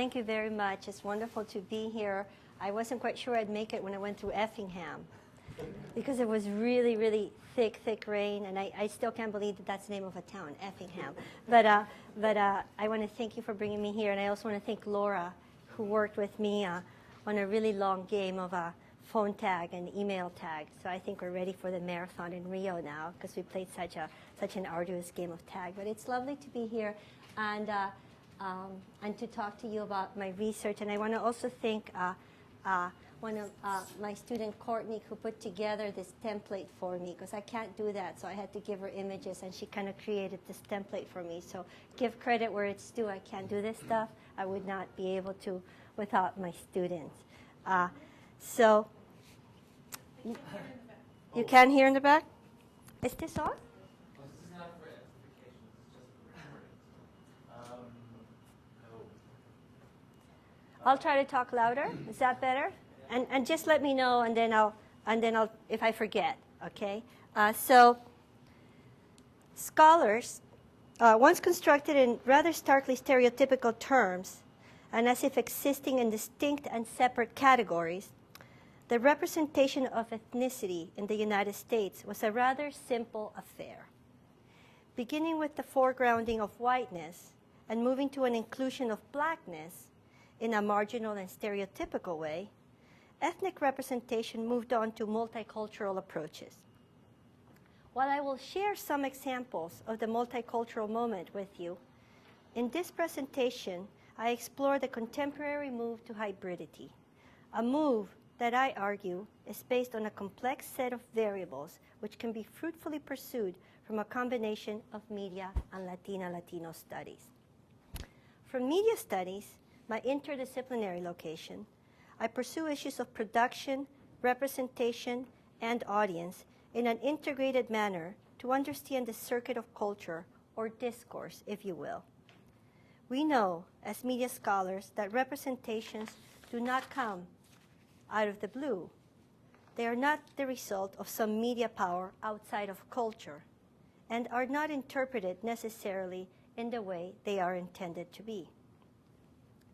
Thank you very much. It's wonderful to be here. I wasn't quite sure I'd make it when I went through Effingham because it was really, really thick rain, and I still can't believe that that's the name of a town, Effingham. But I want to thank you for bringing me here, and I also want to thank Laura, who worked with me on a really long game of phone tag and email tag. So I think we're ready for the marathon in Rio now because we played such an arduous game of tag. But it's lovely to be here and to talk to you about my research. And I want to also thank one of my student, Courtney, who put together this template for me because I can't do that. So I had to give her images, and she kind of created this template for me. So give credit where it's due. I can't do this stuff. I would not be able to without my students. So you can hear in the back? Is this on? Well, this is not for amplification. It's just for recording. I'll try to talk louder. Is that better? And just let me know, and then I'll if I forget. Okay. So scholars, once constructed in rather starkly stereotypical terms, and as if existing in distinct and separate categories, the representation of ethnicity in the United States was a rather simple affair. Beginning with the foregrounding of whiteness and moving to an inclusion of blackness in a marginal and stereotypical way, ethnic representation moved on to multicultural approaches. While I will share some examples of the multicultural moment with you, in this presentation, I explore the contemporary move to hybridity, a move that I argue is based on a complex set of variables which can be fruitfully pursued from a combination of media and Latino studies. From media studies, my interdisciplinary location, I pursue issues of production, representation, and audience in an integrated manner to understand the circuit of culture, or discourse, if you will. We know, as media scholars, that representations do not come out of the blue. They are not the result of some media power outside of culture and are not interpreted necessarily in the way they are intended to be.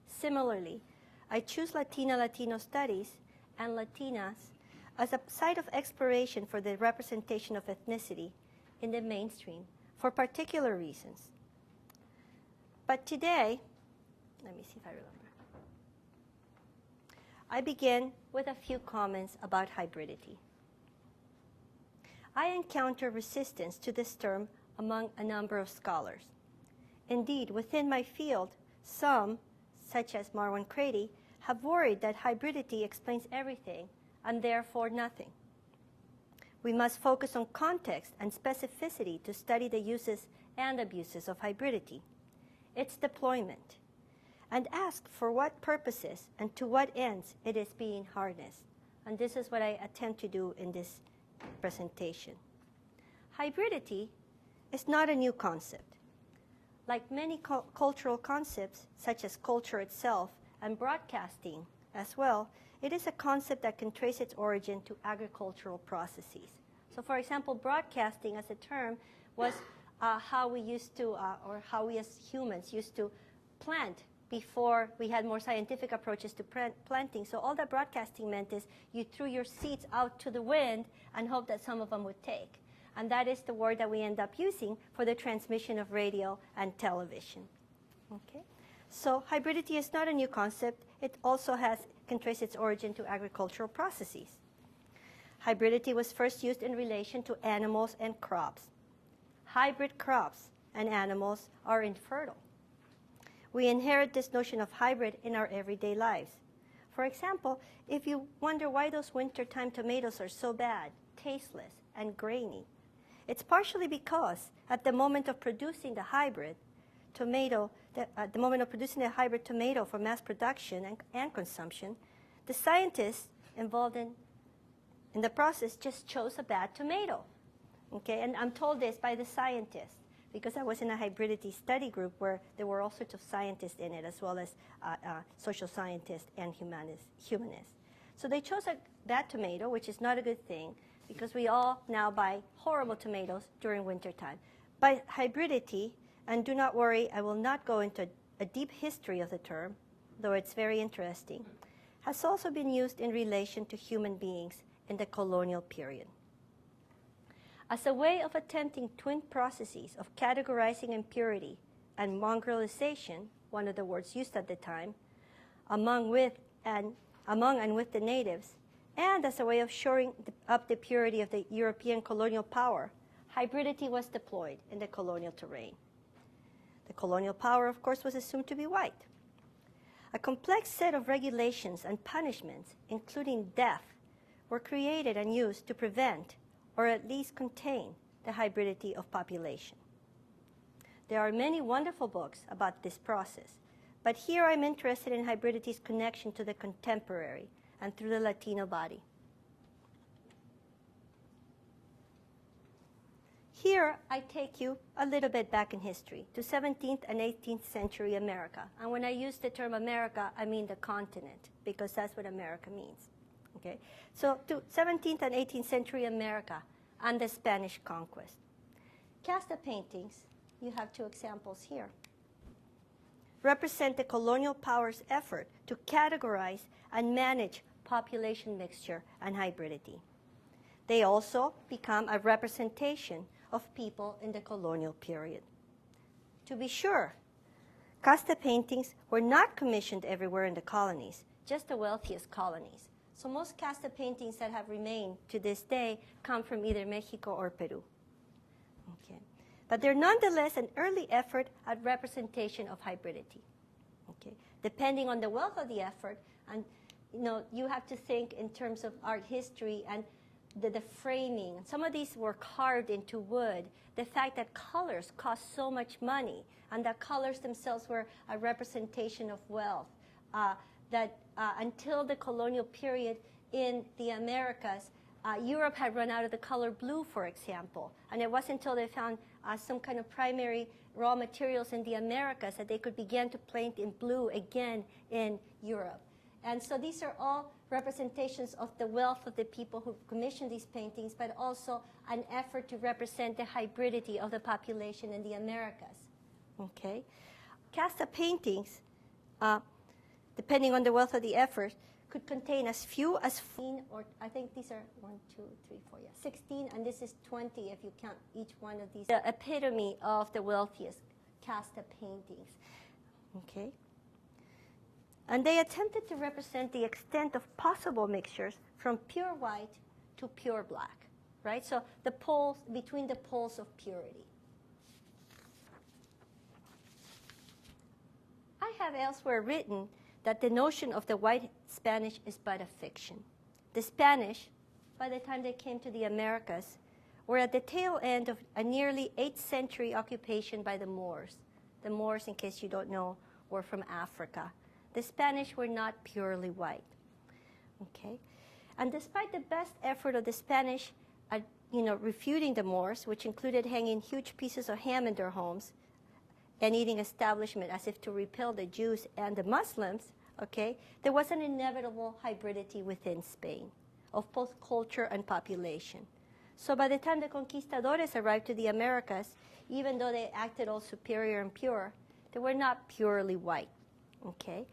Similarly, I choose Latino studies and Latinas as a site of exploration for the representation of ethnicity in the mainstream for particular reasons. But today, let me see if I remember. I begin with a few comments about hybridity. I encounter resistance to this term among a number of scholars. Indeed, within my field, some, such as Marwan Crady, have worried that hybridity explains everything and therefore nothing. We must focus on context and specificity to study the uses and abuses of hybridity, its deployment, and ask for what purposes and to what ends it is being harnessed. And this is what I attempt to do in this presentation. Hybridity is not a new concept. Like many cultural concepts, such as culture itself and broadcasting as well, it is a concept that can trace its origin to agricultural processes. So for example, broadcasting as a term was how we used to, or how we as humans used to plant before we had more scientific approaches to planting. So all that broadcasting meant is you threw your seeds out to the wind and hoped that some of them would take. And that is the word that we end up using for the transmission of radio and television. Okay? So hybridity is not a new concept. It also can trace its origin to agricultural processes. Hybridity was first used in relation to animals and crops. Hybrid crops and animals are infertile. We inherit this notion of hybrid in our everyday lives. For example, if you wonder why those wintertime tomatoes are so bad, tasteless, and grainy, it's partially because at the moment of producing the hybrid tomato, for mass production and consumption, the scientists involved in the process just chose a bad tomato. Okay, and I'm told this by the scientists because I was in a hybridity study group where there were all sorts of scientists in it, as well as social scientists and humanists. So they chose a bad tomato, which is not a good thing, because we all now buy horrible tomatoes during wintertime. By hybridity, and do not worry, I will not go into a deep history of the term, though it's very interesting, has also been used in relation to human beings in the colonial period. As a way of attempting twin processes of categorizing impurity and mongrelization, one of the words used at the time, among and with the natives, and as a way of shoring up the purity of the European colonial power, hybridity was deployed in the colonial terrain. The colonial power, of course, was assumed to be white. A complex set of regulations and punishments, including death, were created and used to prevent, or at least contain, the hybridity of population. There are many wonderful books about this process, but here I'm interested in hybridity's connection to the contemporary and through the Latino body. Here, I take you a little bit back in history to 17th and 18th century America. And when I use the term America, I mean the continent, because that's what America means. Okay? So to 17th and 18th century America and the Spanish conquest. Casta paintings, you have two examples here, represent the colonial power's effort to categorize and manage population mixture and hybridity. They also become a representation of people in the colonial period. To be sure, casta paintings were not commissioned everywhere in the colonies, just the wealthiest colonies. So most casta paintings that have remained to this day come from either Mexico or Peru. Okay. But they're nonetheless an early effort at representation of hybridity. Okay. Depending on the wealth of the effort, and you have to think in terms of art history and the framing. Some of these were carved into wood. The fact that colors cost so much money, and that colors themselves were a representation of wealth, until the colonial period in the Americas, Europe had run out of the color blue, for example. And it wasn't until they found some kind of primary raw materials in the Americas that they could begin to paint in blue again in Europe. And so these are all representations of the wealth of the people who commissioned these paintings, but also an effort to represent the hybridity of the population in the Americas. Okay? Casta paintings, depending on the wealth of the effort, could contain as few as 15, or I think these are 1, 2, 3, 4, 16, and this is 20 if you count each one of these. The epitome of the wealthiest casta paintings. Okay? And they attempted to represent the extent of possible mixtures from pure white to pure black, right? So the poles, between the poles of purity. I have elsewhere written that the notion of the white Spanish is but a fiction. The Spanish, by the time they came to the Americas, were at the tail end of a nearly 8th century occupation by the Moors. The Moors, in case you don't know, were from Africa. The Spanish were not purely white. Okay? And despite the best effort of the Spanish at refuting the Moors, which included hanging huge pieces of ham in their homes and eating establishment as if to repel the Jews and the Muslims, okay, there was an inevitable hybridity within Spain of both culture and population. So by the time the conquistadores arrived to the Americas, even though they acted all superior and pure, they were not purely white. Okay?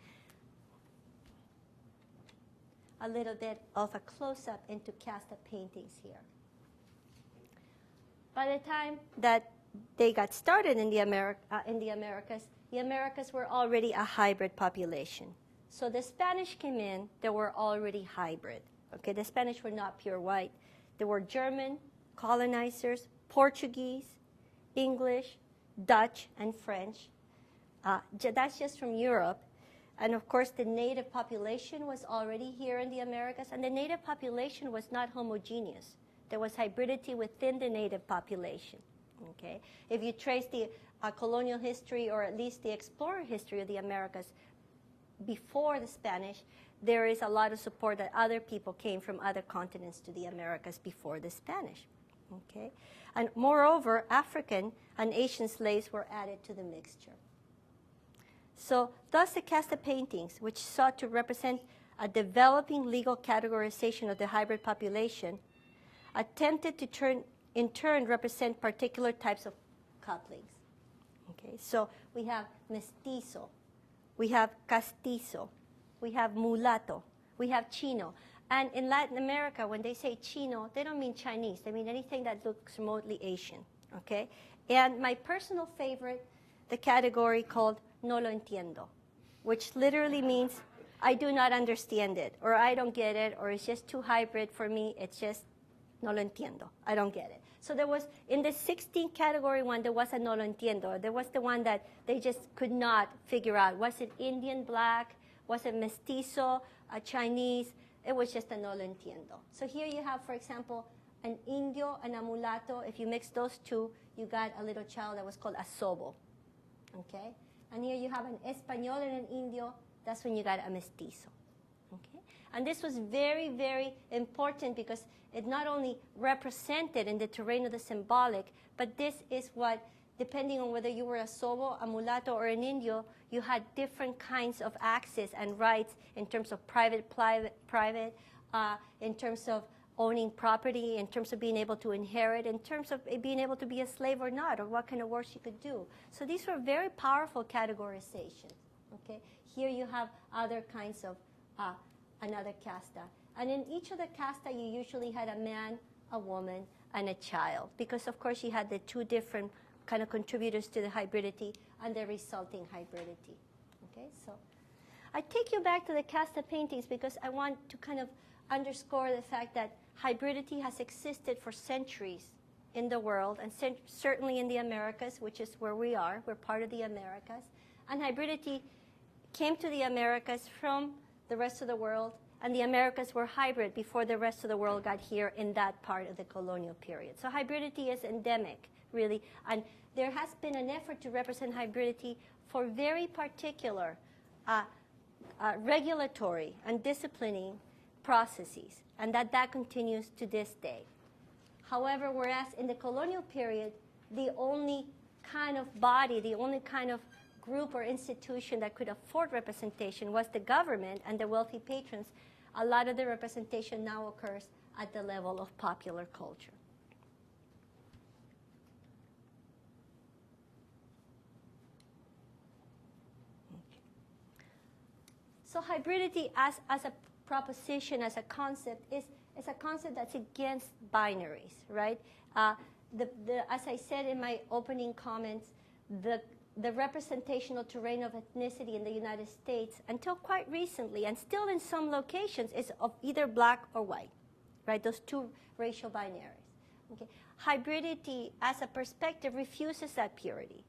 A little bit of a close-up into casta paintings here. By the time that they got started in the Americas were already a hybrid population. So the Spanish came in, they were already hybrid. Okay, the Spanish were not pure white. There were German colonizers, Portuguese, English, Dutch, and French. That's just from Europe. And of course, the native population was already here in the Americas, and the native population was not homogeneous. There was hybridity within the native population. Okay? If you trace the colonial history, or at least the explorer history of the Americas before the Spanish, there is a lot of support that other people came from other continents to the Americas before the Spanish. Okay? And moreover, African and Asian slaves were added to the mixture. So thus the casta paintings, which sought to represent a developing legal categorization of the hybrid population, attempted to in turn represent particular types of couplings. Okay, so we have mestizo, we have castizo, we have mulatto, we have chino. And in Latin America, when they say chino, they don't mean Chinese. They mean anything that looks remotely Asian, okay? And my personal favorite, the category called no lo entiendo, which literally means I do not understand it, or I don't get it, or it's just too hybrid for me. It's just no lo entiendo. I don't get it. So there was, in the 16th category one, there was a no lo entiendo. There was the one that they just could not figure out. Was it Indian black? Was it mestizo, Chinese? It was just a no lo entiendo. So here you have, for example, an indio and a mulatto. If you mix those two, you got a little child that was called a sobo. Okay? And here you have an español and an indio. That's when you got a mestizo. Okay? And this was very, very important because it not only represented in the terrain of the symbolic, but this is what, depending on whether you were a sobo, a mulatto, or an indio, you had different kinds of access and rights in terms of private, in terms of owning property, in terms of being able to inherit, in terms of being able to be a slave or not, or what kind of work you could do. So these were very powerful categorizations. Okay? Here you have other kinds of another casta. And in each of the casta, you usually had a man, a woman, and a child, because of course you had the two different kind of contributors to the hybridity and the resulting hybridity. Okay, so I take you back to the casta paintings because I want to kind of underscore the fact that hybridity has existed for centuries in the world, and certainly in the Americas, which is where we are. We're part of the Americas. And hybridity came to the Americas from the rest of the world, and the Americas were hybrid before the rest of the world got here in that part of the colonial period. So hybridity is endemic, really, and there has been an effort to represent hybridity for very particular regulatory and disciplining processes, and that continues to this day. However, whereas in the colonial period, the only kind of body, the only kind of group or institution that could afford representation was the government and the wealthy patrons, a lot of the representation now occurs at the level of popular culture. Okay. So hybridity as a proposition, as a concept, is a concept that's against binaries, right? As I said in my opening comments, the representational terrain of ethnicity in the United States, until quite recently, and still in some locations, is of either black or white, right? Those two racial binaries. Okay. Hybridity, as a perspective, refuses that purity.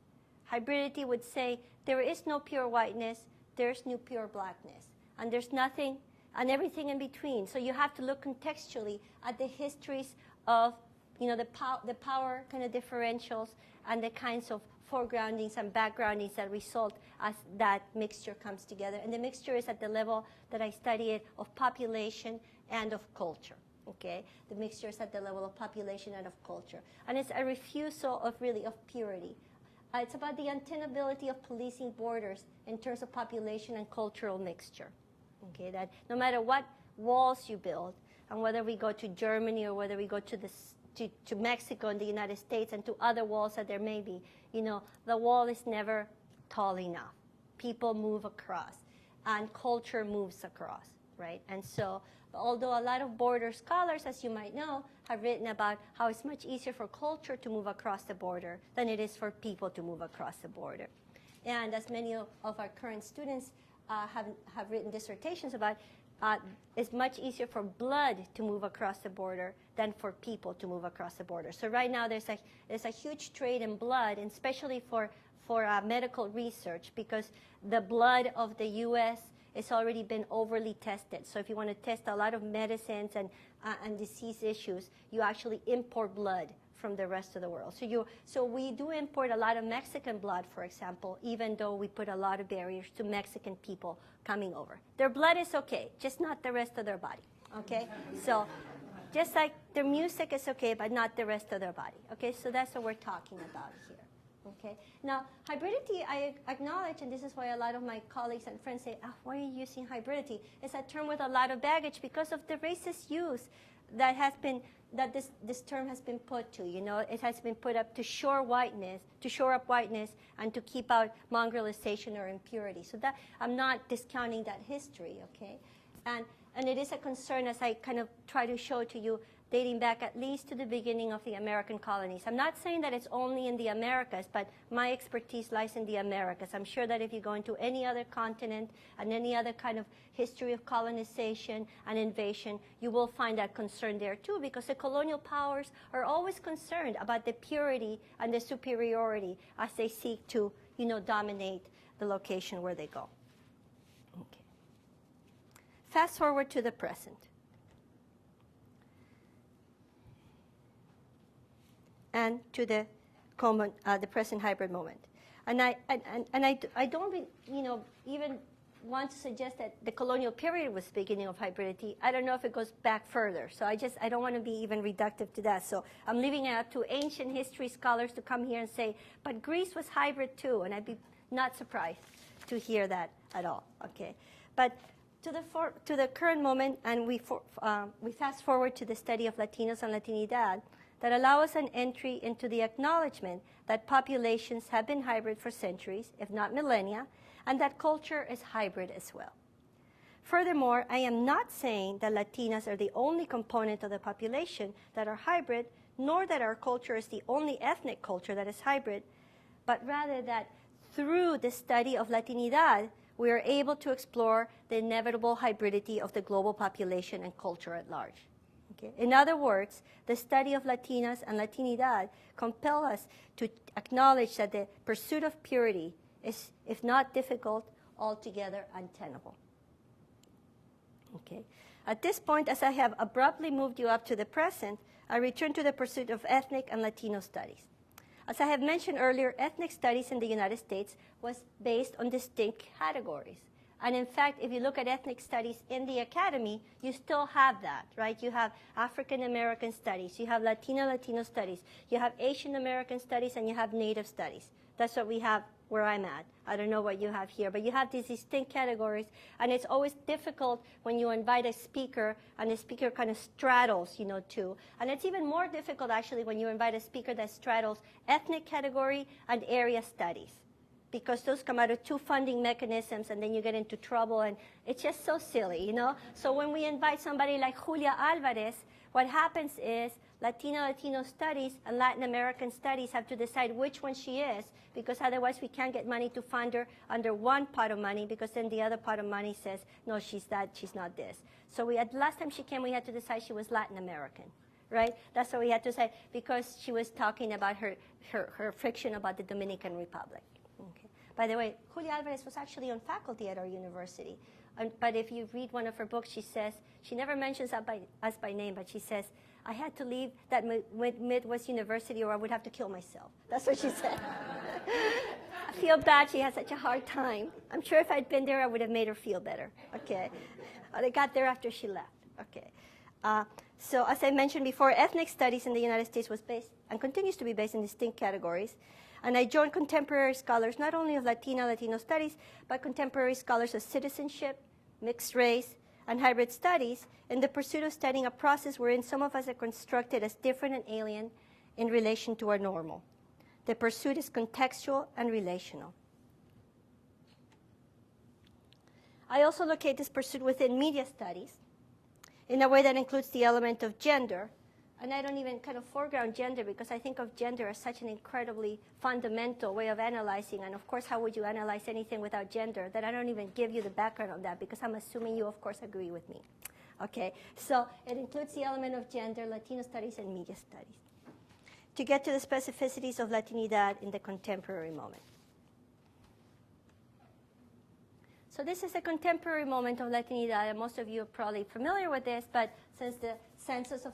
Hybridity would say there is no pure whiteness, there's no pure blackness, and there's nothing and everything in between. So you have to look contextually at the histories of, you know, the power kind of differentials and the kinds of foregroundings and backgroundings that result as that mixture comes together. And the mixture is at the level that I study it of population and of culture. Okay? The mixture is at the level of population and of culture. And it's a refusal of really of purity. It's about the untenability of policing borders in terms of population and cultural mixture. Okay? That no matter what walls you build, and whether we go to Germany or whether we go to Mexico and the United States and to other walls that there may be, you know, the wall is never tall enough. People move across, and culture moves across, right? And so, although a lot of border scholars, as you might know, have written about how it's much easier for culture to move across the border than it is for people to move across the border. And as many of our current students have written dissertations about, it's much easier for blood to move across the border than for people to move across the border. So right now there's a huge trade in blood, and especially for medical research, because the blood of the U.S. has already been overly tested. So if you want to test a lot of medicines and disease issues, you actually import blood from the rest of the world. So we do import a lot of Mexican blood, for example, even though we put a lot of barriers to Mexican people coming over. Their blood is okay, just not the rest of their body, okay? So just like their music is okay, but not the rest of their body, okay? So that's what we're talking about here, okay? Now, hybridity, I acknowledge, and this is why a lot of my colleagues and friends say, why are you using hybridity? It's a term with a lot of baggage because of the racist use that has been, that this term has been put to, you know, it has been put up to shore up whiteness and to keep out mongrelization or impurity. So that, I'm not discounting that history, okay? And it is a concern, as I kind of try to show to you, dating back at least to the beginning of the American colonies. I'm not saying that it's only in the Americas, but my expertise lies in the Americas. I'm sure that if you go into any other continent and any other kind of history of colonization and invasion, you will find that concern there too, because the colonial powers are always concerned about the purity and the superiority as they seek to, you know, dominate the location where they go. Okay. Fast forward to the present. And to the present hybrid moment. And I don't, you know, even want to suggest that the colonial period was the beginning of hybridity. I don't know if it goes back further. So I don't want to be even reductive to that. So I'm leaving it up to ancient history scholars to come here and say, but Greece was hybrid too. And I'd be not surprised to hear that at all, okay? But to the current moment, and we fast forward to the study of Latinos and Latinidad, that allow us an entry into the acknowledgement that populations have been hybrid for centuries, if not millennia, and that culture is hybrid as well. Furthermore, I am not saying that Latinas are the only component of the population that are hybrid, nor that our culture is the only ethnic culture that is hybrid, but rather that through the study of Latinidad, we are able to explore the inevitable hybridity of the global population and culture at large. Okay. In other words, the study of Latinas and Latinidad compel us to acknowledge that the pursuit of purity is, if not difficult, altogether untenable. Okay. At this point, as I have abruptly moved you up to the present, I return to the pursuit of ethnic and Latino studies. As I have mentioned earlier, ethnic studies in the United States was based on distinct categories. And in fact, if you look at ethnic studies in the academy, you still have that, right? You have African American studies, you have Latino studies, you have Asian American studies, and you have Native studies. That's what we have where I'm at. I don't know what you have here, but you have these distinct categories, and it's always difficult when you invite a speaker, and the speaker kind of straddles, you know, two. And it's even more difficult, actually, when you invite a speaker that straddles ethnic category and area studies, because those come out of two funding mechanisms, and then you get into trouble, and it's just so silly, you know? So when we invite somebody like Julia Alvarez, what happens is Latino studies and Latin American studies have to decide which one she is, because otherwise we can't get money to fund her under one pot of money, because then the other pot of money says, no, she's that, she's not this. So last time she came, we had to decide she was Latin American, right? That's what we had to say, because she was talking about her friction about the Dominican Republic. Okay. By the way, Julia Alvarez was actually on faculty at our university. But if you read one of her books, she says, she never mentions us by name, but she says, I had to leave that Midwest University or I would have to kill myself. That's what she said. I feel bad she had such a hard time. I'm sure if I'd been there, I would have made her feel better. Okay. I got there after she left. Okay. So as I mentioned before, ethnic studies in the United States was based and continues to be based in distinct categories. And I joined contemporary scholars, not only of Latino studies, but contemporary scholars of citizenship, mixed race, and hybrid studies in the pursuit of studying a process wherein some of us are constructed as different and alien in relation to our normal. The pursuit is contextual and relational. I also locate this pursuit within media studies in a way that includes the element of gender. And I don't even kind of foreground gender because I think of gender as such an incredibly fundamental way of analyzing. And of course, how would you analyze anything without gender? That I don't even give you the background on that because I'm assuming you, of course, agree with me. Okay, so it includes the element of gender, Latino studies, and media studies to get to the specificities of Latinidad in the contemporary moment. So this is a contemporary moment of Latinidad, and most of you are probably familiar with this, but since the census of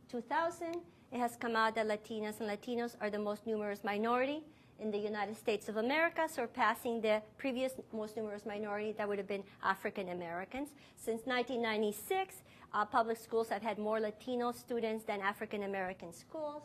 2000, it has come out that Latinas and Latinos are the most numerous minority in the United States of America, surpassing the previous most numerous minority that would have been African Americans. Since 1996, public schools have had more Latino students than African American schools.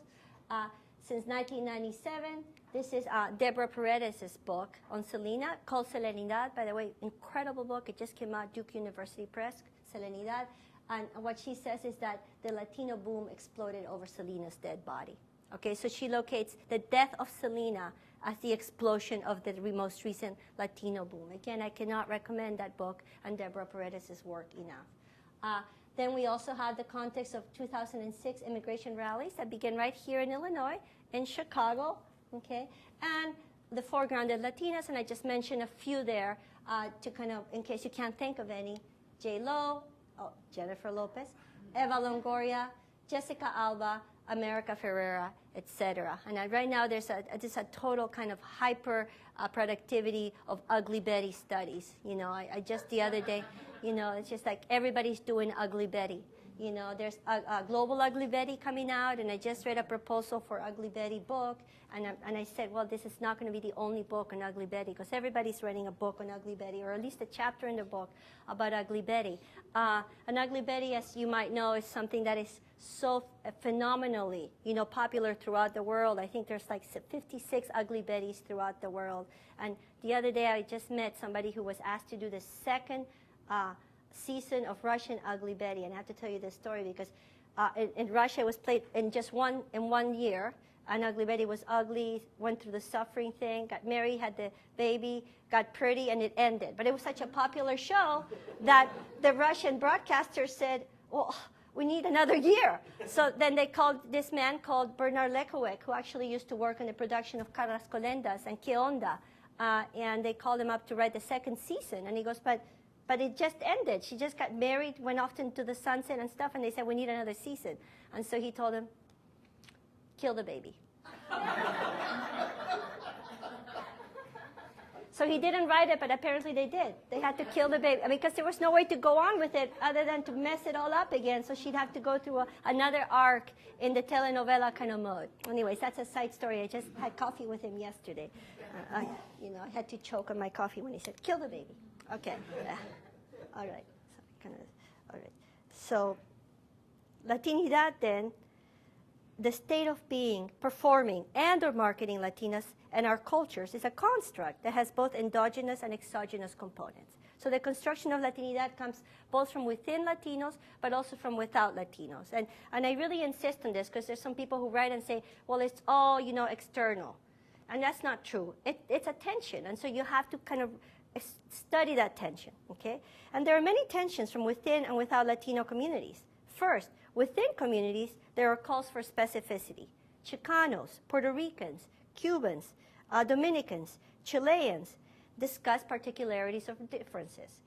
Since 1997, this is Deborah Paredes's book on Selena, called Selenidad. By the way, incredible book. It just came out, Duke University Press, Selenidad. And what she says is that the Latino boom exploded over Selena's dead body. Okay, so she locates the death of Selena as the explosion of the most recent Latino boom. Again, I cannot recommend that book and Deborah Paredes' work enough. Then we also have the context of 2006 immigration rallies that began right here in Illinois, in Chicago, okay? And the foreground of Latinas, and I just mentioned a few there to kind of, in case you can't think of any, J-Lo, Jennifer Lopez, Eva Longoria, Jessica Alba, America Ferrera, etc. And right now there's a total kind of hyper productivity of Ugly Betty studies. You know, I just the other day, you know, it's just like everybody's doing Ugly Betty. You know, there's a global Ugly Betty coming out, and I just read a proposal for Ugly Betty book, and I said, well, this is not going to be the only book on Ugly Betty, because everybody's writing a book on Ugly Betty, or at least a chapter in the book about Ugly Betty. And Ugly Betty, as you might know, is something that is so phenomenally, you know, popular throughout the world. I think there's like 56 Ugly Bettys throughout the world. And the other day, I just met somebody who was asked to do the second season of Russian Ugly Betty, and I have to tell you this story because in Russia it was played in just one year, and Ugly Betty was ugly, went through the suffering thing, got married, had the baby, got pretty, and it ended. But it was such a popular show that the Russian broadcaster said, well, we need another year. So then they called this man called Bernard Lekowek, who actually used to work on the production of Carrascolendas and Que Onda, and they called him up to write the second season, and he goes, but it just ended. She just got married, went off into the sunset and stuff, and they said, we need another season. And so he told them, kill the baby. So he didn't write it, but apparently they did. They had to kill the baby, because there was no way to go on with it other than to mess it all up again. So she'd have to go through another arc in the telenovela kind of mode. Anyways, that's a side story. I just had coffee with him yesterday. I had to choke on my coffee when he said, kill the baby. Okay. All right. All right. So, Latinidad then, the state of being, performing, and or marketing Latinas and our cultures is a construct that has both endogenous and exogenous components. So the construction of Latinidad comes both from within Latinos, but also from without Latinos. And I really insist on this because there's some people who write and say, well, it's all, you know, external. And that's not true. It's a tension. And so you have to kind of study that tension, okay? And there are many tensions from within and without Latino communities. First, within communities, there are calls for specificity. Chicanos, Puerto Ricans, Cubans, Dominicans, Chileans discuss particularities of differences.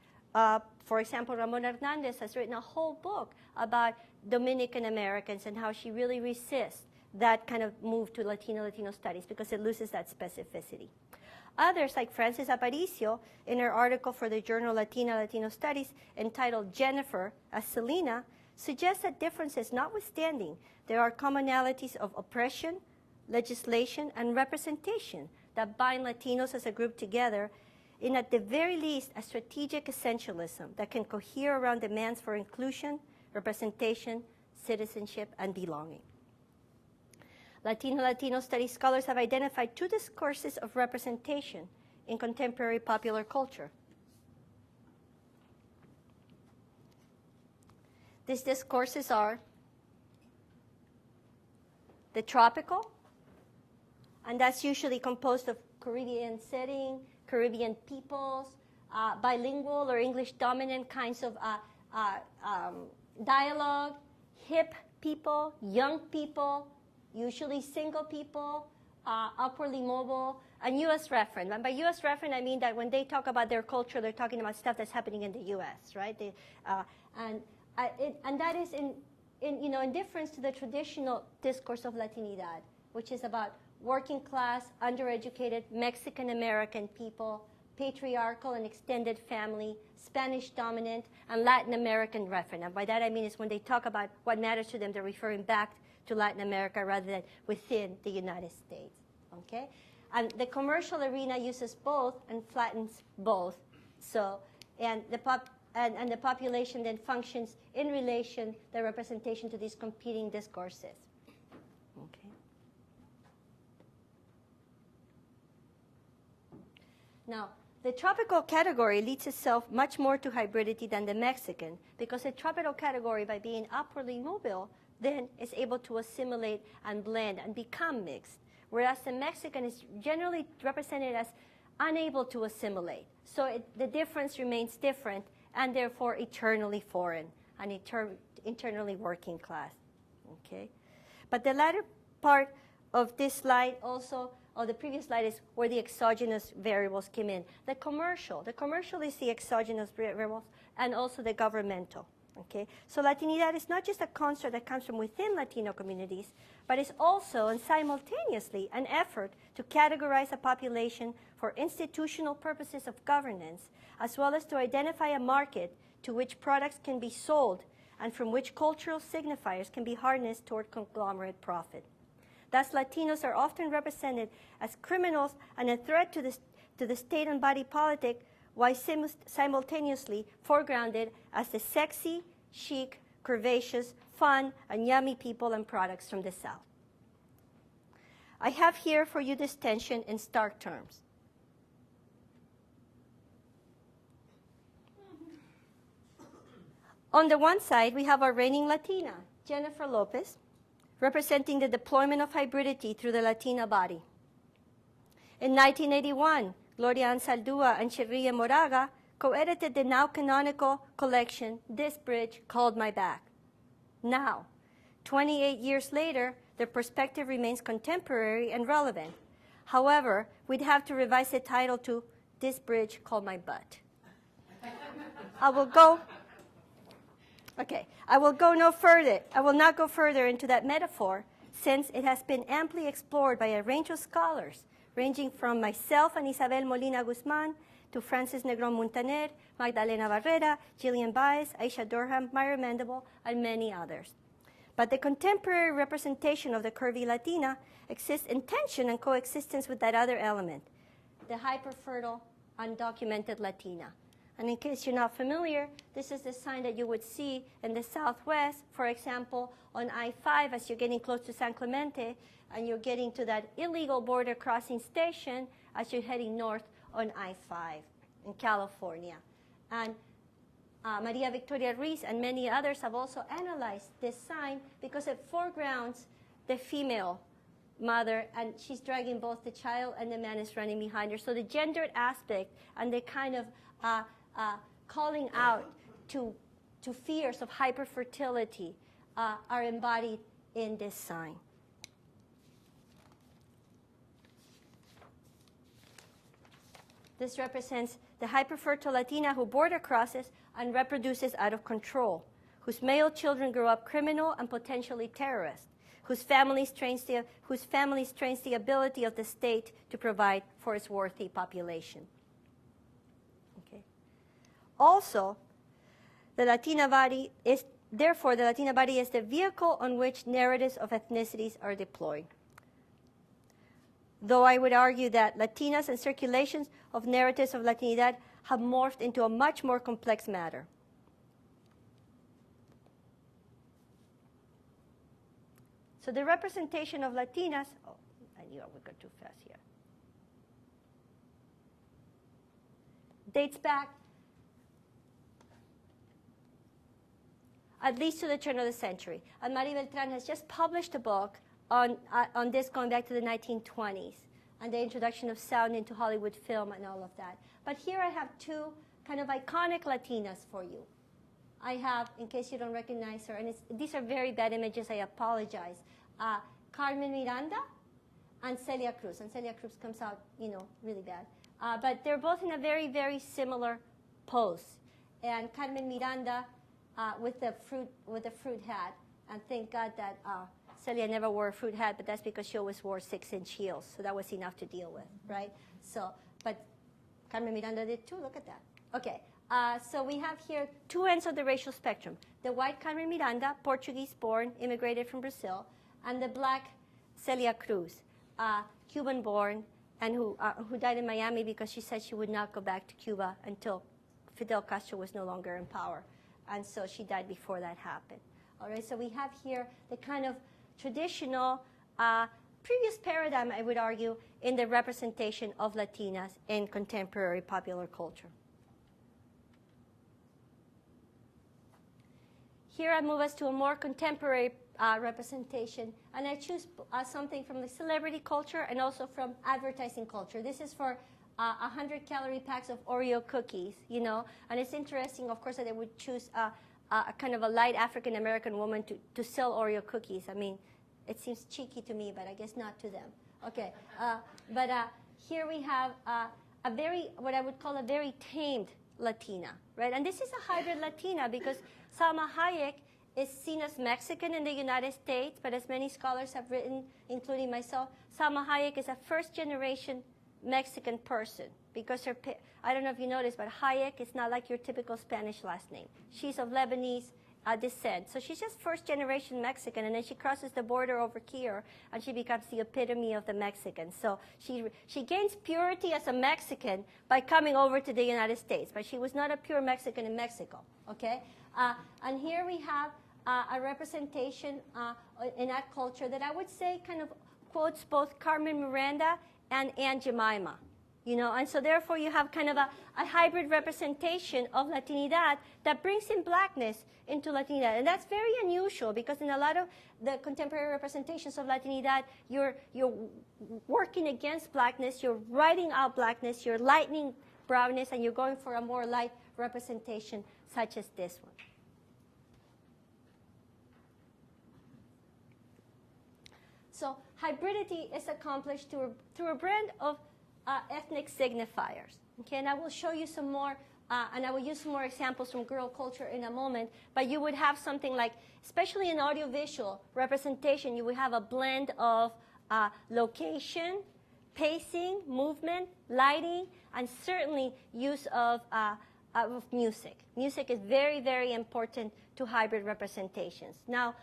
For example, Ramon Hernandez has written a whole book about Dominican Americans and how she really resists that kind of move to Latino studies because it loses that specificity. Others, like Frances Aparicio, in her article for the journal Latino Studies entitled Jennifer as Selena, suggests that differences notwithstanding, there are commonalities of oppression, legislation, and representation that bind Latinos as a group together in, at the very least, a strategic essentialism that can cohere around demands for inclusion, representation, citizenship, and belonging. Latino studies scholars have identified two discourses of representation in contemporary popular culture. These discourses are the tropical, and that's usually composed of Caribbean setting, Caribbean peoples, bilingual or English dominant kinds of dialogue, hip people, young people, usually single people, awkwardly mobile, and U.S. reference. And by U.S. reference, I mean that when they talk about their culture, they're talking about stuff that's happening in the U.S., right? And that is in difference to the traditional discourse of Latinidad, which is about working class, undereducated Mexican American people, patriarchal and extended family, Spanish dominant, and Latin American reference. And by that I mean is when they talk about what matters to them, they're referring back to Latin America rather than within the United States, okay? And the commercial arena uses both and flattens both. So, and the population then functions in relation, the representation to these competing discourses, okay? Now, The tropical category leads itself much more to hybridity than the Mexican, because the tropical category, by being upwardly mobile, then is able to assimilate and blend and become mixed, whereas the Mexican is generally represented as unable to assimilate. So the difference remains different and therefore eternally foreign and internally working class. Okay? But the latter part of this slide also, or the previous slide, is where the exogenous variables came in. The commercial is the exogenous variables, and also the governmental. Okay? So Latinidad is not just a construct that comes from within Latino communities, but is also and simultaneously an effort to categorize a population for institutional purposes of governance, as well as to identify a market to which products can be sold and from which cultural signifiers can be harnessed toward conglomerate profit. Thus, Latinos are often represented as criminals and a threat to the state and body politic, while simultaneously foregrounded as the sexy, chic, curvaceous, fun, and yummy people and products from the South. I have here for you this tension in stark terms. On the one side, we have our reigning Latina, Jennifer Lopez, representing the deployment of hybridity through the Latina body. In 1981, Gloria Anzaldúa and Chirilla Moraga co-edited the now canonical collection, This Bridge Called My Back. Now, 28 years later, their perspective remains contemporary and relevant. However, we'd have to revise the title to This Bridge Called My Butt. I will not go further into that metaphor, since it has been amply explored by a range of scholars, ranging from myself and Isabel Molina Guzman to Francis Negron Muntaner, Magdalena Barrera, Gillian Baez, Aisha Durham, Myra Mandible, and many others. But the contemporary representation of the curvy Latina exists in tension and coexistence with that other element, the hyperfertile, undocumented Latina. And in case you're not familiar, this is the sign that you would see in the Southwest, for example, on I-5 as you're getting close to San Clemente, and you're getting to that illegal border crossing station as you're heading north on I-5 in California. And Maria Victoria Ruiz and many others have also analyzed this sign because it foregrounds the female mother, and she's dragging both the child and the man is running behind her. So the gendered aspect and the kind of calling out to fears of hyperfertility are embodied in this sign. This represents the hyperfertile Latina who border crosses and reproduces out of control, whose male children grow up criminal and potentially terrorist, whose family strains the ability of the state to provide for its worthy population. Okay. Also, the Latina body is the vehicle on which narratives of ethnicities are deployed. Though I would argue that Latinas and circulations of narratives of Latinidad have morphed into a much more complex matter. So the representation of Latinas, I knew I would go too fast here, dates back at least to the turn of the century. And Mari Beltran has just published a book on this going back to the 1920s and the introduction of sound into Hollywood film and all of that. But here I have two kind of iconic Latinas for you. I have, in case you don't recognize her, and these are very bad images, I apologize, Carmen Miranda and Celia Cruz. And Celia Cruz comes out, really bad. But they're both in a very, very similar pose. And Carmen Miranda with the fruit hat. And thank God that Celia never wore a fruit hat, but that's because she always wore 6-inch heels. So that was enough to deal with, right? So, but Carmen Miranda did too. Look at that. Okay. So we have here two ends of the racial spectrum. The white Carmen Miranda, Portuguese-born, immigrated from Brazil, and the black Celia Cruz, Cuban-born, and who died in Miami because she said she would not go back to Cuba until Fidel Castro was no longer in power. And so she died before that happened. All right, so we have here the kind of traditional previous paradigm, I would argue, in the representation of Latinas in contemporary popular culture. Here I move us to a more contemporary representation, and I choose something from the celebrity culture and also from advertising culture. This is for 100-calorie packs of Oreo cookies, you know, and it's interesting, of course, that they would choose a kind of a light African-American woman to sell Oreo cookies. I mean, it seems cheeky to me, but I guess not to them. Okay, but here we have a very, what I would call a very tamed Latina, right? And this is a hybrid Latina because Salma Hayek is seen as Mexican in the United States, but as many scholars have written, including myself, Salma Hayek is a first-generation Mexican person because her, I don't know if you noticed, but Hayek is not like your typical Spanish last name. She's of Lebanese descent. So she's just first-generation Mexican, and then she crosses the border over here, and she becomes the epitome of the Mexicans. So she gains purity as a Mexican by coming over to the United States, but she was not a pure Mexican in Mexico, okay? And here we have a representation in that culture that I would say kind of quotes both Carmen Miranda and Aunt Jemima. You know, and so therefore you have kind of a hybrid representation of Latinidad that brings in blackness into Latinidad. And that's very unusual because in a lot of the contemporary representations of Latinidad, you're working against blackness, you're writing out blackness, you're lightening brownness, and you're going for a more light representation such as this one. So hybridity is accomplished through a brand of ethnic signifiers. Okay, and I will show you some more, and I will use some more examples from girl culture in a moment, but you would have something like, especially in audiovisual representation, you would have a blend of location, pacing, movement, lighting, and certainly use of music. Music is very, very important to hybrid representations. Now,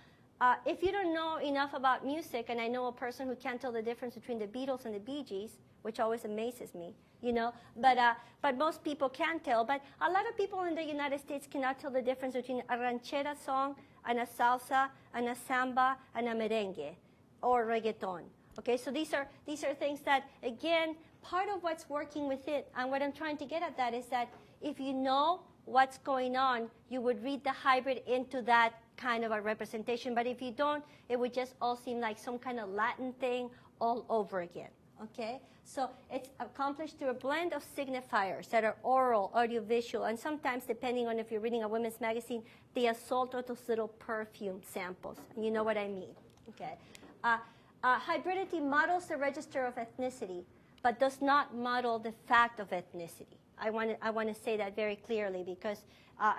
if you don't know enough about music, and I know a person who can't tell the difference between the Beatles and the Bee Gees, which always amazes me, you know, but most people can tell. But a lot of people in the United States cannot tell the difference between a ranchera song and a salsa and a samba and a merengue or reggaeton. Okay, so these are things that, again, part of what's working with it, and what I'm trying to get at that is that if you know what's going on, you would read the hybrid into that kind of a representation. But if you don't, it would just all seem like some kind of Latin thing all over again. Okay, so it's accomplished through a blend of signifiers that are oral, audiovisual, and sometimes, depending on if you're reading a women's magazine, they assault those little perfume samples. You know what I mean? Okay. Hybridity models the register of ethnicity, but does not model the fact of ethnicity. I want to say that very clearly because,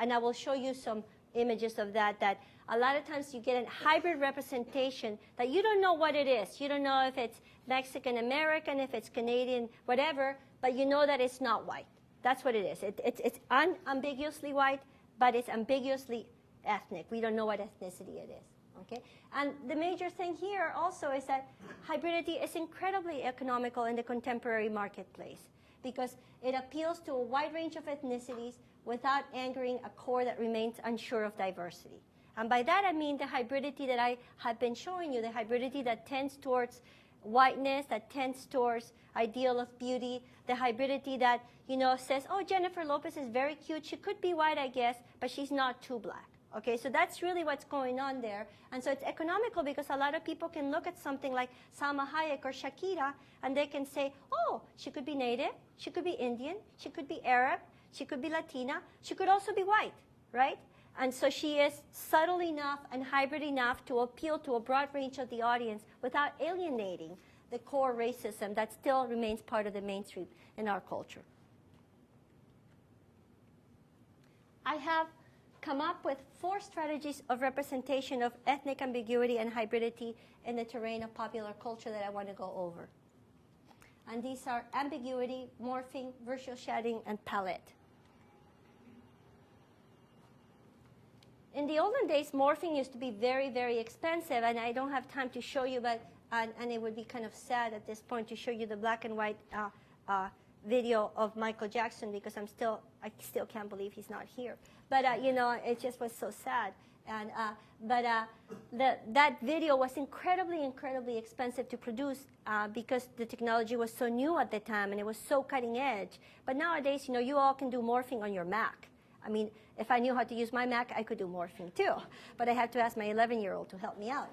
and I will show you some images of that a lot of times you get a hybrid representation that you don't know what it is. You don't know if it's Mexican American, if it's Canadian, whatever, but you know that it's not white. That's what it is. It's unambiguously white, but it's ambiguously ethnic. We don't know what ethnicity it is. Okay? And the major thing here also is that hybridity is incredibly economical in the contemporary marketplace because it appeals to a wide range of ethnicities without angering a core that remains unsure of diversity. And by that I mean the hybridity that I have been showing you, the hybridity that tends towards whiteness, that tends towards ideal of beauty, the hybridity that, you know, says, oh, Jennifer Lopez is very cute. She could be white, I guess, but she's not too black. Okay, so that's really what's going on there. And so it's economical because a lot of people can look at something like Salma Hayek or Shakira, and they can say, oh, she could be native, she could be Indian, she could be Arab, she could be Latina, she could also be white, right? And so she is subtle enough and hybrid enough to appeal to a broad range of the audience without alienating the core racism that still remains part of the mainstream in our culture. I have come up with 4 strategies of representation of ethnic ambiguity and hybridity in the terrain of popular culture that I want to go over. And these are ambiguity, morphing, virtual shattering, and palette. In the olden days, morphing used to be very, very expensive, and I don't have time to show you, but and it would be kind of sad at this point to show you the black and white video of Michael Jackson because I still can't believe he's not here. But you know, it just was so sad. And, that video was incredibly expensive to produce because the technology was so new at the time and it was so cutting edge. But nowadays, you all can do morphing on your Mac. I mean, if I knew how to use my Mac, I could do morphing too. But I had to ask my 11-year-old to help me out,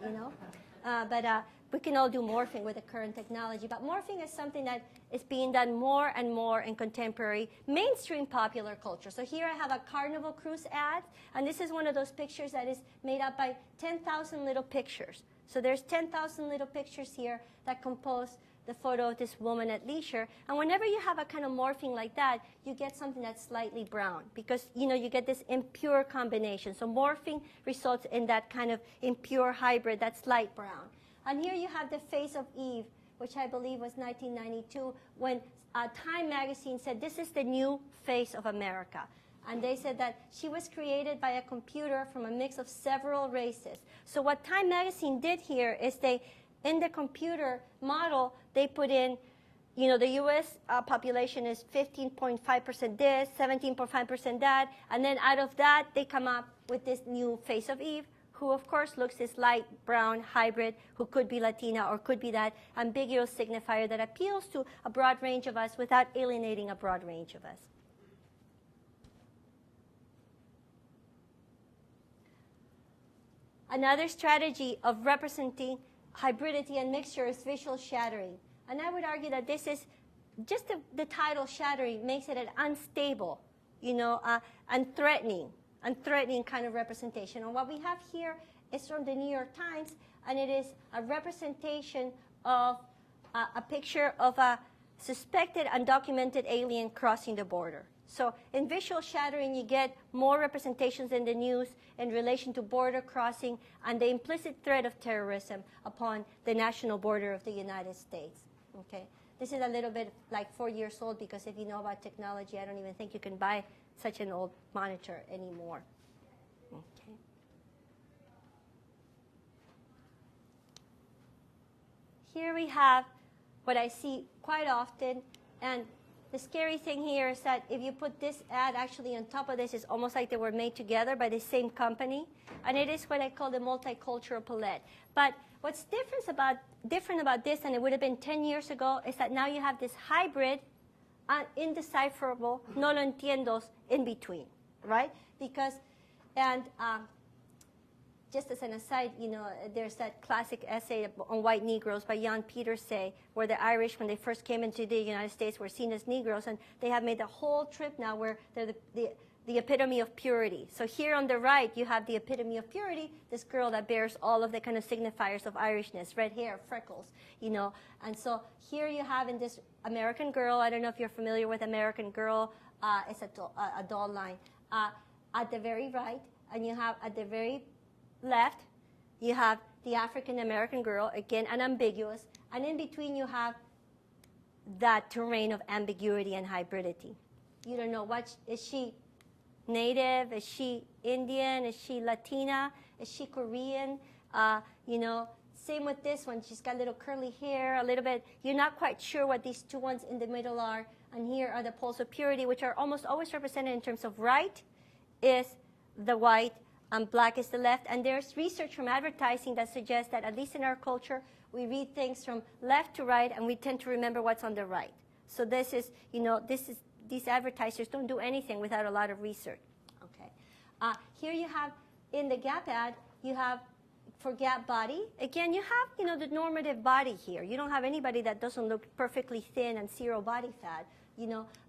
we can all do morphing with the current technology. But morphing is something that is being done more and more in contemporary mainstream popular culture. So here I have a Carnival Cruise ad, and this is one of those pictures that is made up by 10,000 little pictures. So there's 10,000 little pictures here that compose the photo of this woman at leisure. And whenever you have a kind of morphing like that, you get something that's slightly brown because, you get this impure combination. So morphing results in that kind of impure hybrid that's light brown. And here you have the face of Eve, which I believe was 1992, when Time magazine said, this is the new face of America. And they said that she was created by a computer from a mix of several races. So what Time magazine did here is in the computer model, they put in, the U.S. Population is 15.5% this, 17.5% that, and then out of that, they come up with this new face of Eve, who of course looks this light brown hybrid, who could be Latina or could be that ambiguous signifier that appeals to a broad range of us without alienating a broad range of us. Another strategy of representing hybridity and mixture is visual shattering. And I would argue that this is just the title shattering makes it an unstable, and threatening kind of representation. And what we have here is from the New York Times, and it is a representation of a picture of a suspected undocumented alien crossing the border. So in visual shattering, you get more representations in the news in relation to border crossing and the implicit threat of terrorism upon the national border of the United States. Okay? This is a little bit like 4 years old because if you know about technology, I don't even think you can buy such an old monitor anymore. Okay. Here we have what I see quite often, and the scary thing here is that if you put this ad actually on top of this, it's almost like they were made together by the same company, and it is what I call the multicultural palette. But what's different about this than it would have been 10 years ago is that now you have this hybrid, indecipherable, no lo entiendos in between, right? Because, and just as an aside, there's that classic essay on white Negroes by Jan Pietersay, where the Irish, when they first came into the United States, were seen as Negroes, and they have made the whole trip now where they're the epitome of purity. So here on the right, you have the epitome of purity, this girl that bears all of the kind of signifiers of Irishness, red hair, freckles, And so here you have in this American Girl, I don't know if you're familiar with American Girl, it's a doll line. At the very right, and you have at the very left, you have the African American girl, again, an ambiguous, and in between you have that terrain of ambiguity and hybridity. You don't know is she Native? Is she Indian? Is she Latina? Is she Korean? Same with this one. She's got little curly hair, a little bit. You're not quite sure what these two ones in the middle are. And here are the poles of purity, which are almost always represented in terms of right is the white and black is the left. And there's research from advertising that suggests that, at least in our culture, we read things from left to right, and we tend to remember what's on the right. So this is, these advertisers don't do anything without a lot of research. Okay. Here you have, in the Gap ad, you have, for Gap body, again, you have, the normative body here. You don't have anybody that doesn't look perfectly thin and zero body fat,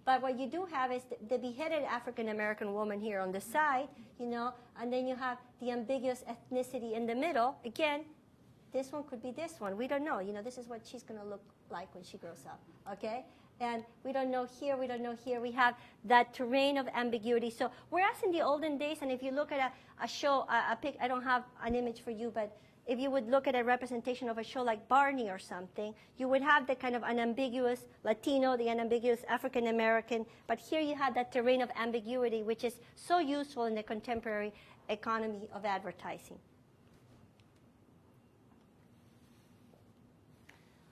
But what you do have is the beheaded African-American woman here on the side, and then you have the ambiguous ethnicity in the middle. Again, this one could be this one. We don't know. This is what she's going to look like when she grows up, okay? And we don't know here, we don't know here. We have that terrain of ambiguity. So whereas in the olden days, and if you look at a show, I don't have an image for you, but if you would look at a representation of a show like Barney or something, you would have the kind of unambiguous Latino, the unambiguous African-American, but here you have that terrain of ambiguity, which is so useful in the contemporary economy of advertising.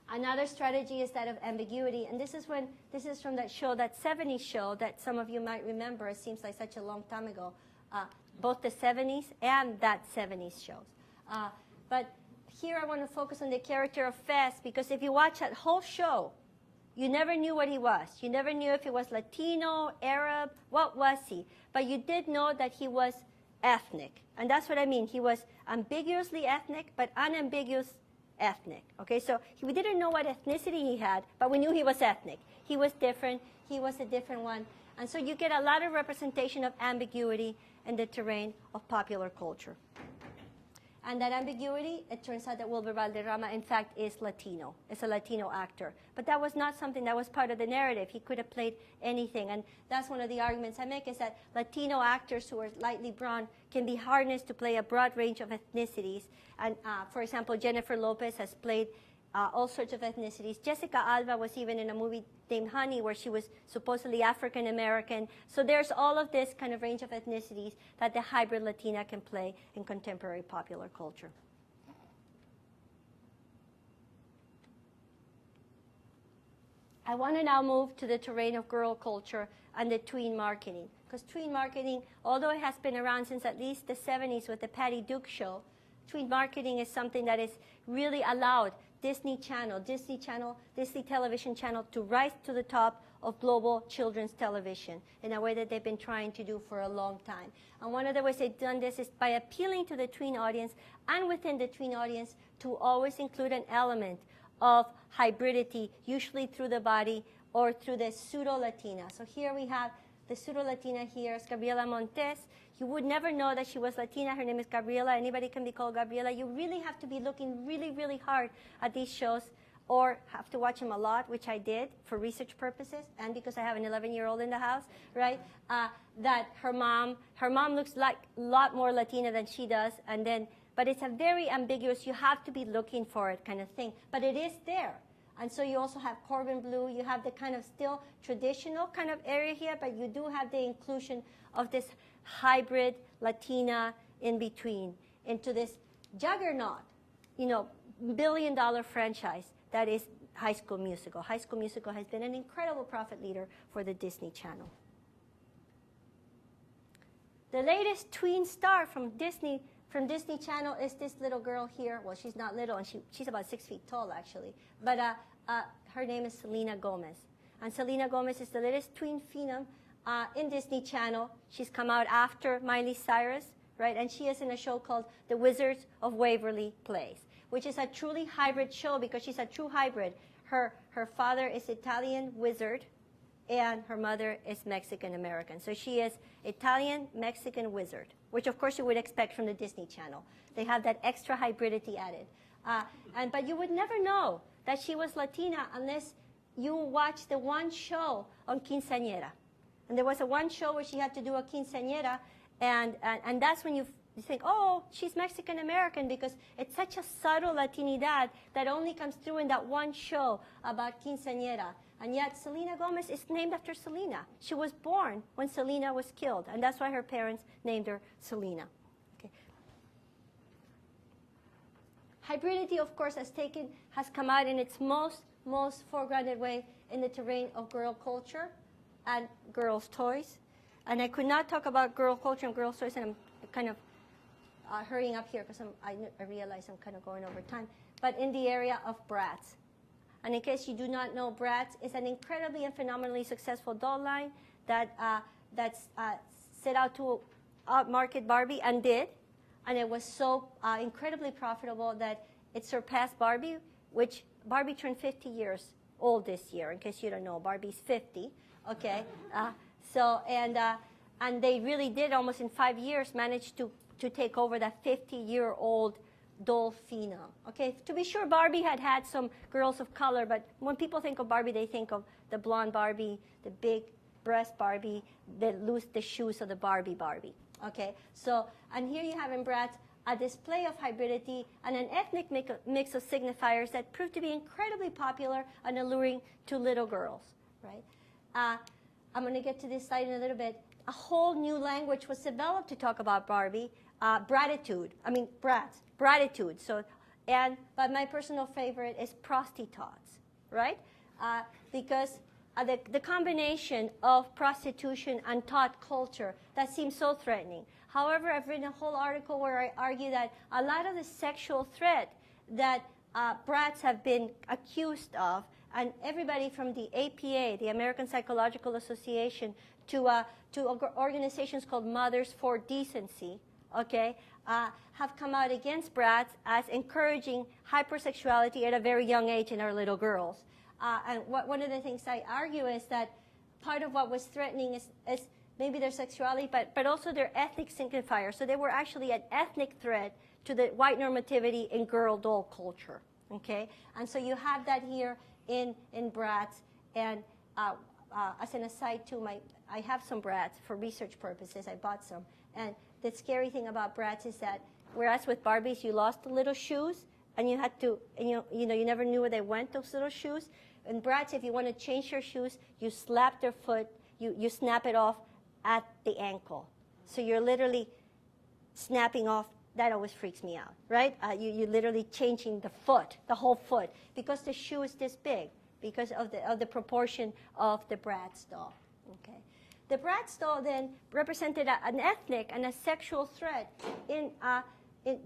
Another strategy is that of ambiguity, and this is from that show, that 70s show that some of you might remember. It seems like such a long time ago. both the 70s and that 70s shows. But here I want to focus on the character of Fez, because if you watch that whole show, you never knew what he was. You never knew if he was Latino, Arab, what was he? But you did know that he was ethnic. And that's what I mean. He was ambiguously ethnic, but unambiguous ethnic. Okay, so we didn't know what ethnicity he had, but we knew he was ethnic. He was different. He was a different one. And so you get a lot of representation of ambiguity in the terrain of popular culture. And that ambiguity, it turns out that Wilber Valderrama, in fact, is Latino. Is a Latino actor. But that was not something that was part of the narrative. He could have played anything. And that's one of the arguments I make, is that Latino actors who are lightly brown can be harnessed to play a broad range of ethnicities. And, for example, Jennifer Lopez has played all sorts of ethnicities. Jessica Alba was even in a movie named Honey, where she was supposedly African American. So there's all of this kind of range of ethnicities that the hybrid Latina can play in contemporary popular culture. I want to now move to the terrain of girl culture and the tween marketing. Because tween marketing, although it has been around since at least the 70s with the Patty Duke show, tween marketing is something that is really allowed Disney Television Channel to rise to the top of global children's television in a way that they've been trying to do for a long time. And one of the ways they've done this is by appealing to the tween audience, and within the tween audience to always include an element of hybridity, usually through the body or through the pseudo-Latina. So here we have the pseudo-Latina here is Gabriela Montes. You would never know that she was Latina. Her name is Gabriela. Anybody can be called Gabriela. You really have to be looking really, really hard at these shows, or have to watch them a lot, which I did for research purposes, and because I have an 11-year-old in the house, right? That her mom looks like a lot more Latina than she does, and then, but it's a very ambiguous, you have to be looking for it kind of thing. But it is there. And so you also have Corbin Bleu. You have the kind of still traditional kind of area here, but you do have the inclusion of this hybrid Latina in between into this juggernaut, billion-dollar franchise that is High School Musical. High School Musical has been an incredible profit leader for the Disney Channel. The latest tween star from Disney Channel is this little girl here. Well, she's not little, and she's about 6 feet tall, actually. But her name is Selena Gomez. And Selena Gomez is the latest tween phenom in Disney Channel. She's come out after Miley Cyrus, right? And she is in a show called The Wizards of Waverly Place, which is a truly hybrid show because she's a true hybrid. Her father is Italian wizard, and her mother is Mexican American. So she is Italian Mexican wizard, which of course you would expect from the Disney Channel. They have that extra hybridity added. But you would never know that she was Latina unless you watch the one show on quinceañera. And there was a one show where she had to do a quinceañera, and that's when you think, oh, she's Mexican American, because it's such a subtle Latinidad that only comes through in that one show about quinceañera. And yet Selena Gomez is named after Selena. She was born when Selena was killed, and that's why her parents named her Selena. Okay. Hybridity, of course, has come out in its most foregrounded way in the terrain of girl culture and girls' toys. And I could not talk about girl culture and girls' toys, and I'm kind of hurrying up here because I realize I'm kind of going over time. But in the area of Bratz. And in case you do not know, Bratz is an incredibly and phenomenally successful doll line that's set out to outmarket Barbie, and did. And it was so incredibly profitable that it surpassed Barbie, which Barbie turned 50 years old this year. In case you don't know, Barbie's 50. Okay, and they really did almost in 5 years manage to take over that 50-year-old doll phenom. Okay, to be sure, Barbie had some girls of color, but when people think of Barbie, they think of the blonde Barbie, the big breast Barbie, the shoes of the Barbie. Okay, so, and here you have in Bratz a display of hybridity and an ethnic mix of signifiers that proved to be incredibly popular and alluring to little girls, right? I'm going to get to this slide in a little bit. A whole new language was developed to talk about Barbie, Bratz. So, but my personal favorite is prostitutes, right? Because the combination of prostitution and tot culture, that seems so threatening. However, I've written a whole article where I argue that a lot of the sexual threat that brats have been accused of, and everybody from the APA, the American Psychological Association, to organizations called Mothers for Decency, okay, have come out against brats as encouraging hypersexuality at a very young age in our little girls. And one of the things I argue is that part of what was threatening is maybe their sexuality, but also their ethnic signifier. So they were actually an ethnic threat to the white normativity in girl doll culture, okay? And so you have that here in Bratz. And as an aside too, I have some Bratz for research purposes. I bought some. And the scary thing about Bratz is that whereas with Barbies you lost the little shoes, and you had to, and you never knew where they went, those little shoes. In Bratz, if you want to change your shoes, you slap their foot, you snap it off at the ankle. So you're literally snapping off. That always freaks me out, right? You're literally changing the foot, the whole foot, because the shoe is this big, because of the proportion of the Bratz doll. Okay, the Bratz doll then represented an ethnic and a sexual threat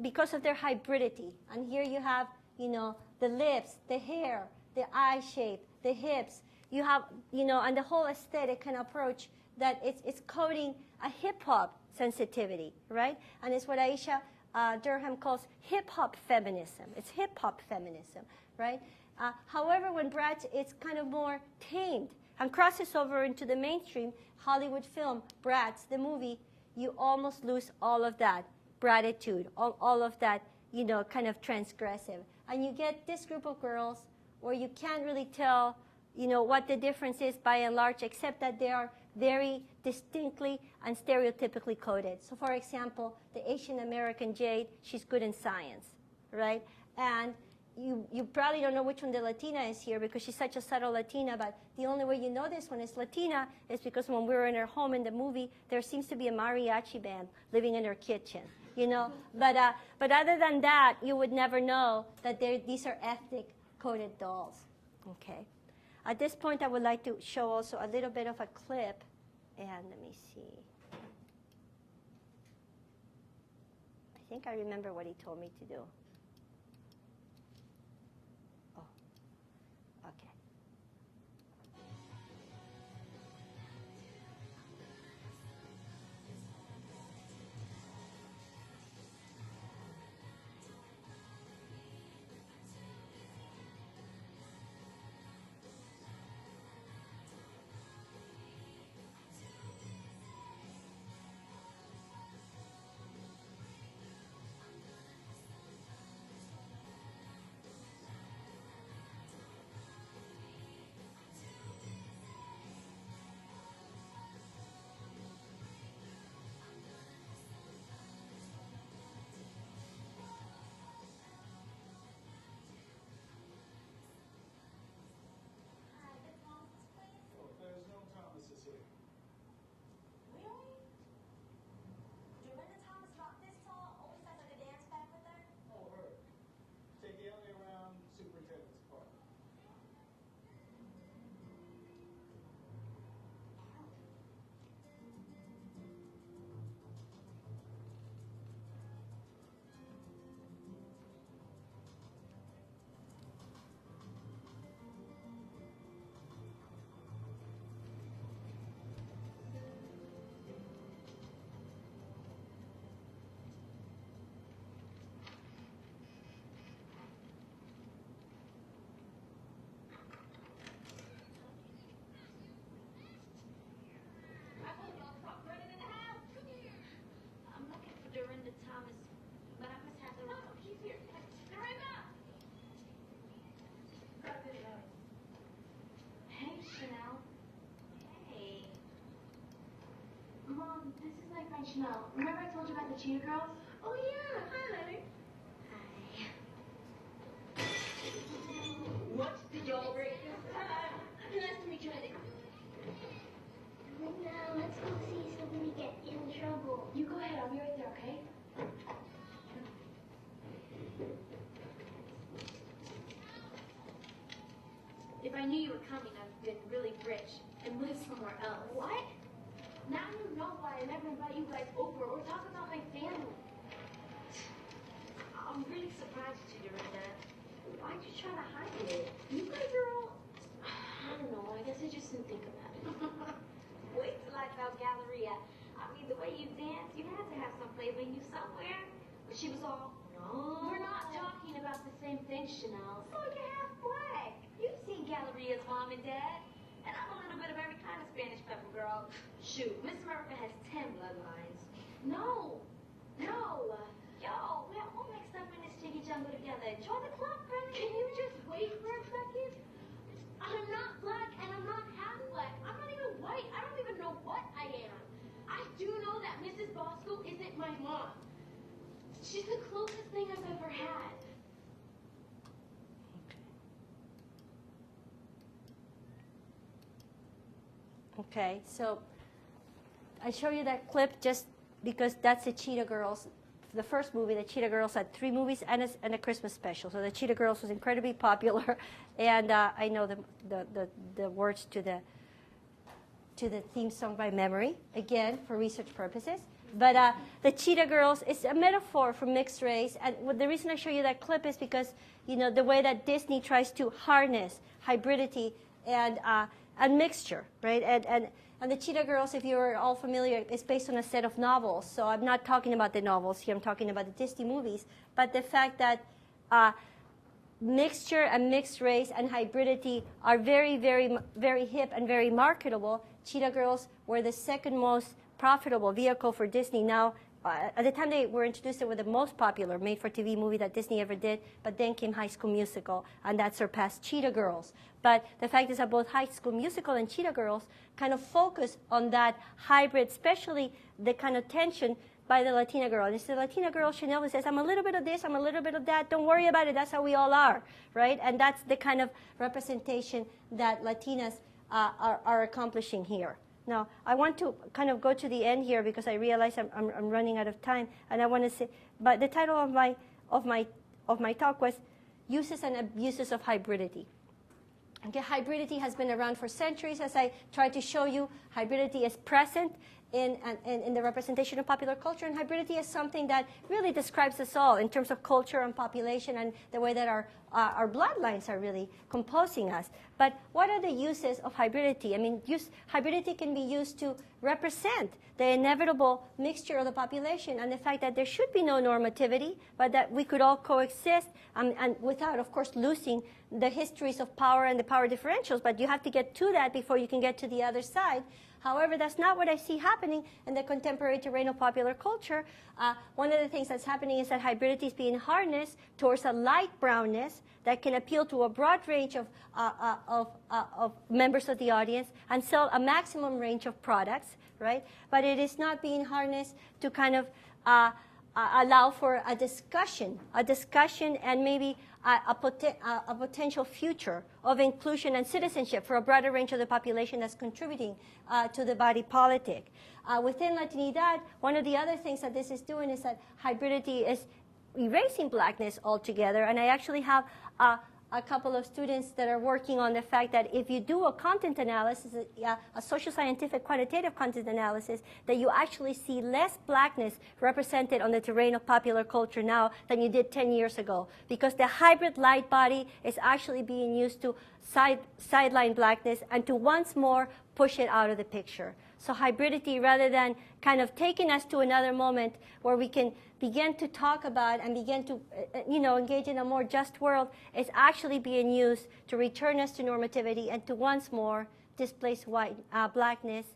because of their hybridity. And here you have, the lips, the hair, the eye shape, the hips. You have, and the whole aesthetic kind of approach that it's coding a hip-hop sensitivity, right? And it's what Aisha Durham calls hip-hop feminism. It's hip-hop feminism, right? However, when Bratz, it's kind of more tamed and crosses over into the mainstream Hollywood film, Bratz, the movie, you almost lose all of that bratitude, all of that, kind of transgressive. And you get this group of girls where you can't really tell, what the difference is by and large, except that they are very distinctly and stereotypically coded. So for example, the Asian American Jade, she's good in science, right? And you probably don't know which one the Latina is here because she's such a subtle Latina, but the only way you know this one is Latina is because when we were in her home in the movie, there seems to be a mariachi band living in her kitchen, But other than that, you would never know that these are ethnic coded dolls, okay? At this point, I would like to show also a little bit of a clip, and let me see. I think I remember what he told me to do. Oh, okay. Chanel, remember I told you about the cheetah girls? Oh yeah, hi Leonard. Hi. What did y'all break this time? Nice to meet you, Eddie. Linda, let's go see so we get in trouble. You go ahead, I'll be right there, okay? If I knew you were coming, I'd been really rich and lived somewhere else. What? Now you know why I never invite you guys over or talk about my family. I'm really surprised at you doing that. Why'd you try to hide it? You guys are all... I don't know. I guess I just didn't think about it. Wait till I saw Galleria. I mean, the way you dance, you had to have some flavor in you somewhere. But she was all, no. We're not talking about the same thing, Chanel. So you're half black. You've seen Galleria's mom and dad. And I'm a little bit of every kind of Spanish pepper girl. Shoot, Miss America has 10 bloodlines. No. No. Yo, we're all mixed up in this jiggy jungle together. Join the club, friend. Can you just wait for a second? I'm not black and I'm not half black. I'm not even white. I don't even know what I am. I do know that Mrs. Bosco isn't my mom. She's the closest thing I've ever had. Okay, so I show you that clip just because that's the Cheetah Girls. The first movie, the Cheetah Girls had 3 movies and a Christmas special. So the Cheetah Girls was incredibly popular, and I know the words to the theme song by memory, again for research purposes. But the Cheetah Girls is a metaphor for mixed race, and the reason I show you that clip is because the way that Disney tries to harness hybridity and mixture, right? And the Cheetah Girls, if you're all familiar, is based on a set of novels. So I'm not talking about the novels here. I'm talking about the Disney movies. But the fact that mixture and mixed race and hybridity are very, very, very hip and very marketable. Cheetah Girls were the second most profitable vehicle for Disney. Now, at the time they were introduced, they were the most popular made-for-TV movie that Disney ever did. But then came High School Musical, and that surpassed Cheetah Girls. But the fact is that both High School Musical and Cheetah Girls kind of focus on that hybrid, especially the kind of tension by the Latina girl. And it's the Latina girl, Chanel, who says, I'm a little bit of this, I'm a little bit of that. Don't worry about it. That's how we all are, right? And that's the kind of representation that Latinas are accomplishing here. Now, I want to kind of go to the end here because I realize I'm running out of time, and I want to say, but the title of my talk was Uses and Abuses of Hybridity. Okay, hybridity has been around for centuries. As I tried to show you, hybridity is present in the representation of popular culture, and hybridity is something that really describes us all in terms of culture and population and the way that our bloodlines are really composing us. But what are the uses of hybridity? I mean, hybridity can be used to represent the inevitable mixture of the population and the fact that there should be no normativity, but that we could all coexist and without, of course, losing the histories of power and the power differentials. But you have to get to that before you can get to the other side. However, that's not what I see happening in the contemporary terrain of popular culture. One of the things that's happening is that hybridity is being harnessed towards a light brownness that can appeal to a broad range of members of the audience and sell a maximum range of products, right? But it is not being harnessed to kind of allow for a discussion and maybe a potential future of inclusion and citizenship for a broader range of the population that's contributing to the body politic. Within Latinidad, one of the other things that this is doing is that hybridity is erasing blackness altogether. And I actually have a couple of students that are working on the fact that if you do a content analysis, a social scientific quantitative content analysis, that you actually see less blackness represented on the terrain of popular culture now than you did 10 years ago. Because the hybrid light body is actually being used to sideline blackness and to once more push it out of the picture. So hybridity, rather than kind of taking us to another moment where we can begin to talk about and begin to engage in a more just world, is actually being used to return us to normativity and to once more displace blackness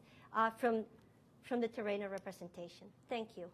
from the terrain of representation. Thank you.